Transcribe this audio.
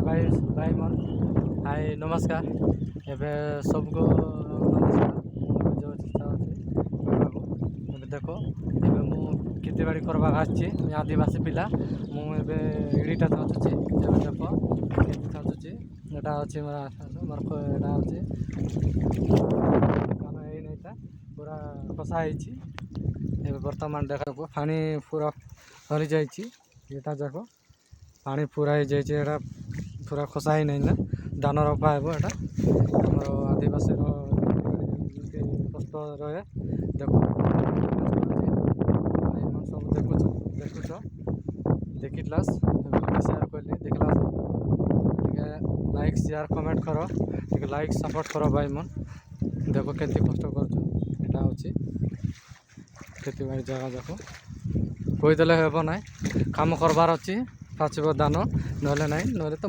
भाई भाई मन हाय नमस्कार एबे सबको नमस्कार जो इच्छा अच्छे एबे देखो एबे मु खेती बाड़ी करवा आछि आदिवासी पिला मु एबे एडीटा चाचुची एबे देखो केति चाचुची एटा अछि मोर एटा अछि काना एई नैता पूरा कसा आइछि एबे वर्तमान देखो पानी पूरा भरी जाइछि एटा जाको पानी पूरा ही जाइए एटा पूरा खसा ही नहीं ना धान रोपा है एटा आम आदिवासी कष्ट रहे देखो सब देखुच देखिलास शेयर कली देखला लाइक शेयर कमेंट करो लाइक सपोर्ट करो भाई मन देखो केती कष्ट करटा होची खेती बाड़ी जगह जाको कोईदेले हेब ना काम करबार अच्छी पाचिब दान ना ना तो